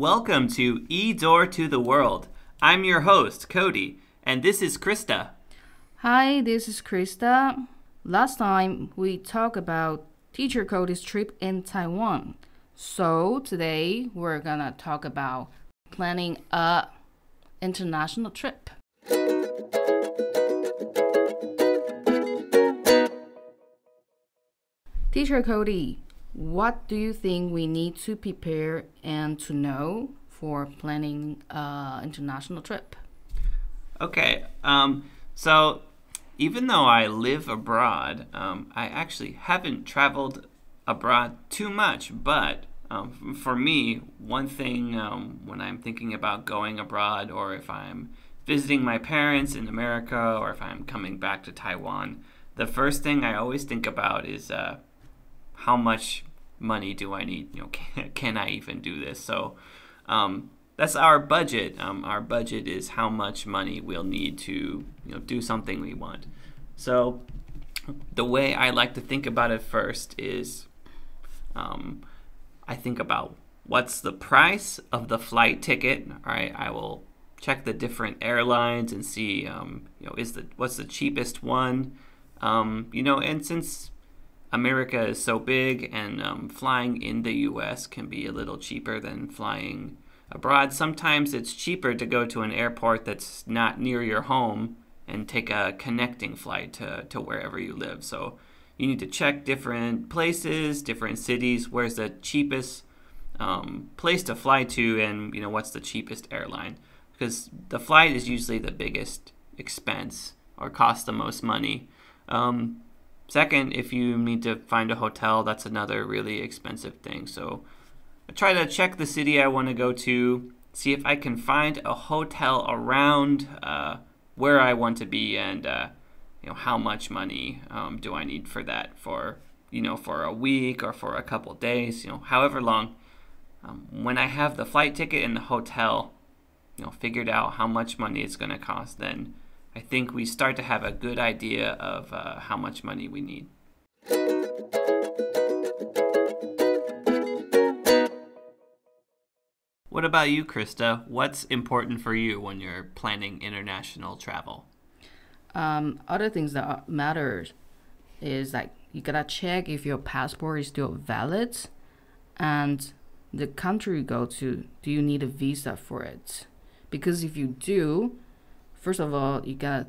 Welcome to E-Door to the World. I'm your host, Cody, and this is Krista. Hi, this is Krista. Last time we talked about Teacher Cody's trip in Taiwan. So today we're gonna talk about planning a international trip. Teacher Cody, what do you think we need to prepare and to know for planning an international trip? Okay, so even though I live abroad, I actually haven't traveled abroad too much, but for me, one thing when I'm thinking about going abroad, or if I'm visiting my parents in America, or if I'm coming back to Taiwan, the first thing I always think about is how much money do I need? Can I even do this? So that's our budget. Our budget is how much money we'll need to do something we want. So the way I like to think about it first is I think about what's the price of the flight ticket. All right, I will check the different airlines and see what's the cheapest one. And since America is so big and flying in the US can be a little cheaper than flying abroad, sometimes it's cheaper to go to an airport that's not near your home and take a connecting flight to wherever you live. So you need to check different places, different cities, where's the cheapest place to fly to, and what's the cheapest airline. Because the flight is usually the biggest expense or costs the most money. Second, if you need to find a hotel, that's another really expensive thing. So I try to check the city I want to go to, see if I can find a hotel around where I want to be, and how much money do I need for that, for a week or for a couple days, however long. When I have the flight ticket and the hotel, figured out how much money it's going to cost, then I think we start to have a good idea of how much money we need. What about you, Krista? What's important for you when you're planning international travel? Other things that matter is like you gotta check if your passport is still valid, and the country you go to, do you need a visa for it? Because if you do, first of all, you gotta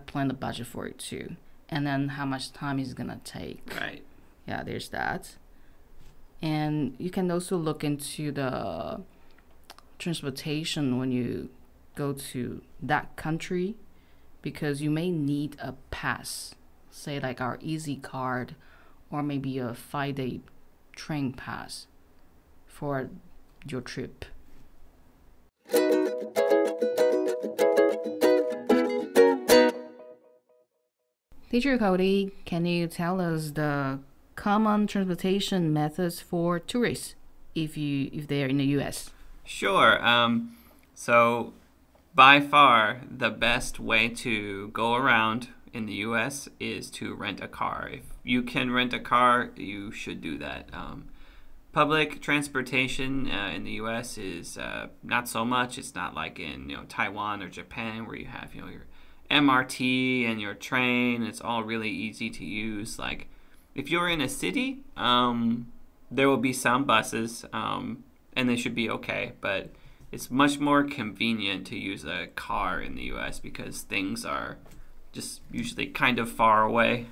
plan the budget for it too, and then how much time is gonna take. Right. Yeah, there's that. And you can also look into the transportation when you go to that country, because you may need a pass, say like our Easy Card, or maybe a 5-day train pass for your trip. Teacher Cody, can you tell us the common transportation methods for tourists if they're in the U.S.? Sure. So by far, the best way to go around in the U.S. is to rent a car. If you can rent a car, you should do that. Public transportation in the U.S. is not so much. It's not like in Taiwan or Japan, where you have your MRT and your train. It's all really easy to use. Like if you're in a city, there will be some buses, and they should be okay. But it's much more convenient to use a car in the U.S. because things are just usually kind of far away.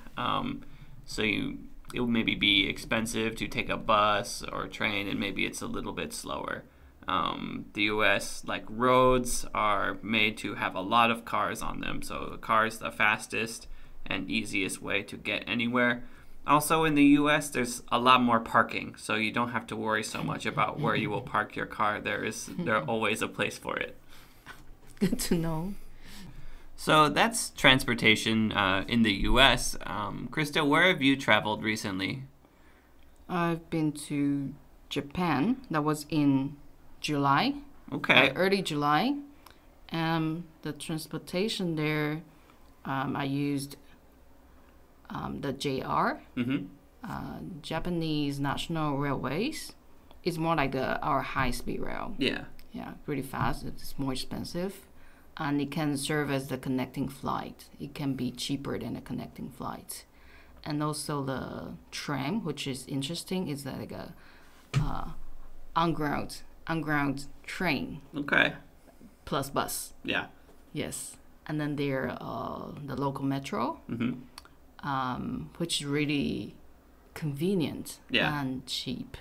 So it will maybe be expensive to take a bus or a train, and maybe it's a little bit slower. The U.S., like roads are made to have a lot of cars on them, so the car is the fastest and easiest way to get anywhere. Also in the U.S., there's a lot more parking, so you don't have to worry so much about where you will park your car. There's always a place for it. Good to know. So that's transportation in the U.S. Krista, where have you traveled recently? I've been to Japan. That was in July. Okay. Early July. The transportation there, I used the JR, Japanese National Railways, it's more like our high-speed rail. Yeah. Yeah, pretty fast. It's more expensive. And it can serve as the connecting flight. It can be cheaper than a connecting flight. And also the tram, which is interesting, is like a on-ground train. Okay. Plus bus. Yeah. Yes. And then there the local metro, which is really convenient and cheap.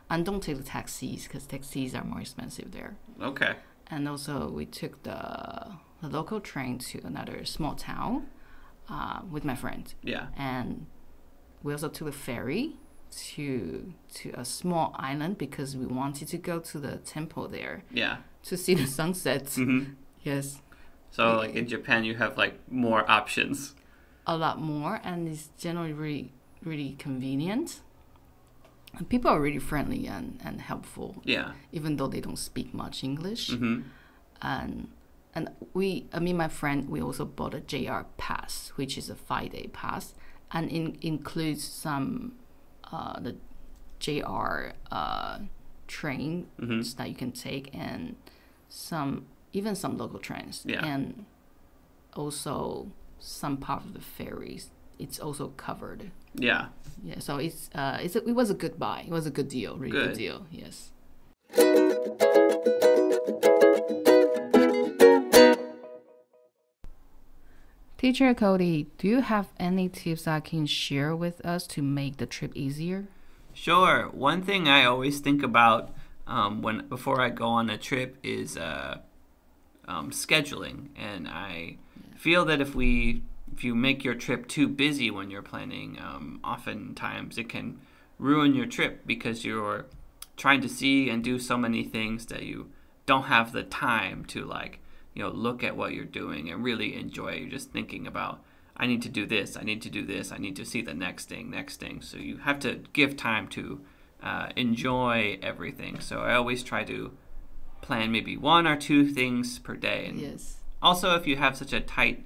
And don't take the taxis, because taxis are more expensive there. Okay. And also we took the local train to another small town with my friend. Yeah. And we also took a ferry to a small island because we wanted to go to the temple there. Yeah. To see the sunsets. Yes. So like in Japan, you have like more options. A lot more, and it's generally really, really convenient. And people are really friendly and helpful. Yeah. Even though they don't speak much English. And me and my friend, we also bought a JR pass, which is a 5-day pass, and includes some the JR trains that you can take, and even some local trains. Yeah. And also some part of the ferries. It's also covered. Yeah. Yeah. So it was a good buy. It was a good deal. Really good deal. Yes. Teacher Cody, do you have any tips that can share with us to make the trip easier? Sure. One thing I always think about before I go on a trip is scheduling, and I feel that if you make your trip too busy when you're planning, oftentimes it can ruin your trip because you're trying to see and do so many things that you don't have the time to look at what you're doing and really enjoy. You're just thinking about, I need to do this, I need to do this, I need to see the next thing. So you have to give time to enjoy everything. So I always try to plan maybe 1 or 2 things per day. And yes. Also, if you have such a tight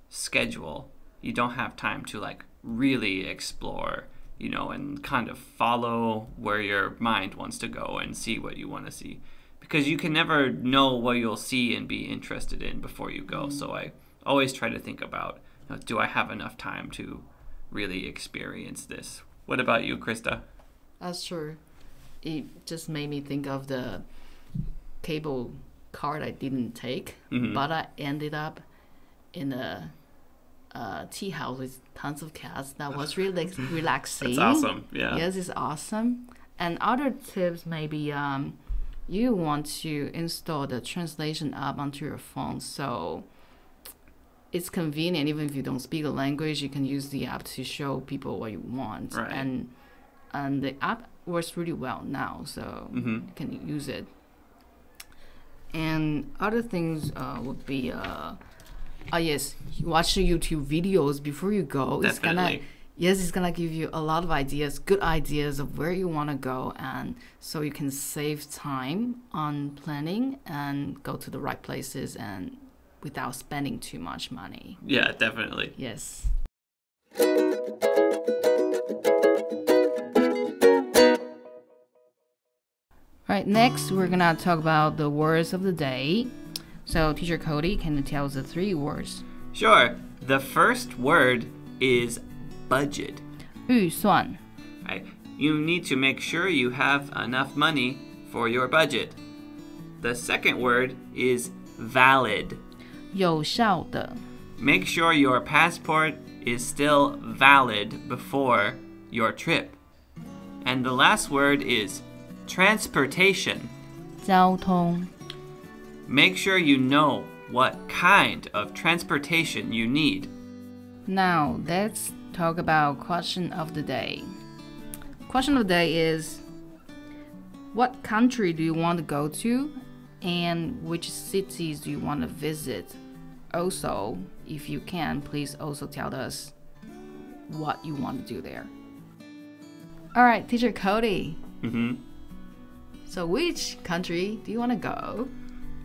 schedule, you don't have time to really explore, and kind of follow where your mind wants to go and see what you want to see, because you can never know what you'll see and be interested in before you go. So I always try to think about, do I have enough time to really experience this? What about you, Krista? That's true. It just made me think of the cable card I didn't take, but I ended up in a tea house with tons of cats. That was really relaxing. That's awesome. Yeah. Yes, it's awesome. And other tips, maybe you want to install the translation app onto your phone, so it's convenient. Even if you don't speak the language, you can use the app to show people what you want. Right. And the app works really well now, so you can use it. And other things would be yes, watch the YouTube videos before you go. Definitely. It's gonna give you a lot of ideas, good ideas of where you want to go, and so you can save time on planning and go to the right places and without spending too much money. Yeah, definitely. Yes. All right, next we're gonna talk about the words of the day. So, Teacher Cody, can you tell us the 3 words? Sure. The first word is budget. 预算. Right. You need to make sure you have enough money for your budget. The second word is valid. 有效的. Make sure your passport is still valid before your trip. And the last word is transportation. 交通. Make sure you know what kind of transportation you need. Now, let's talk about question of the day. Question of the day is, what country do you want to go to, and which cities do you want to visit? Also, if you can, please also tell us what you want to do there. All right, Teacher Cody. So which country do you want to go?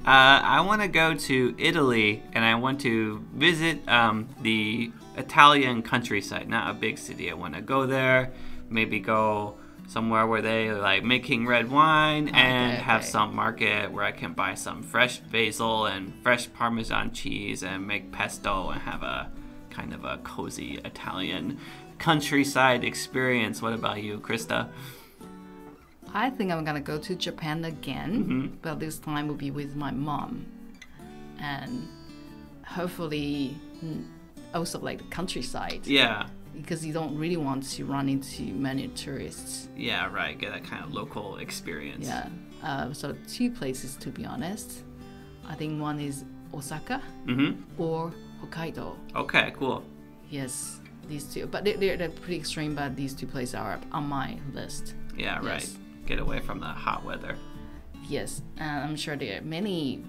I want to go to Italy, and I want to visit the Italian countryside, not a big city. I want to go there, maybe go somewhere where they like making red wine and have okay. some market where I can buy some fresh basil and fresh Parmesan cheese and make pesto and have a kind of a cozy Italian countryside experience. What about you, Krista? I think I'm gonna go to Japan again, but this time will be with my mom, and hopefully also like the countryside. Yeah. Because you don't really want to run into many tourists. Yeah, right. Get that kind of local experience. Yeah. So 2 places, to be honest. I think one is Osaka or Hokkaido. Okay, cool. Yes, these 2. But they're pretty extreme, but these 2 places are on my list. Yeah, right. Yes. Get away from the hot weather. Yes, and I'm sure there are many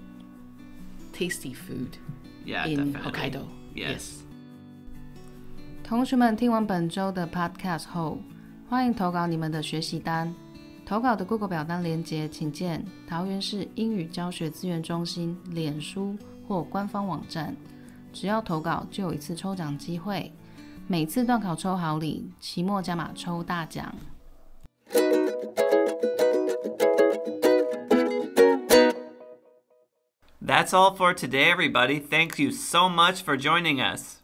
tasty food Yeah, in definitely. Hokkaido. Yes. 同学们听完本周的 podcast 后，欢迎投稿你们的学习单。投稿的 Google 表单连结，请见桃园市英语教学资源中心脸书或官方网站。只要投稿就有一次抽奖机会，每次段考抽好礼，期末加码抽大奖。That's all for today, everybody. Thank you so much for joining us.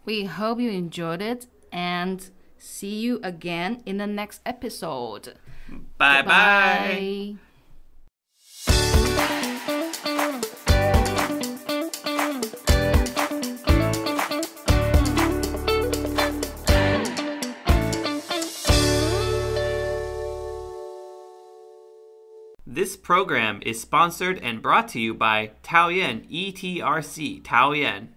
We hope you enjoyed it and see you again in the next episode. Bye-bye. This program is sponsored and brought to you by Taoyuan ETRC Taoyuan.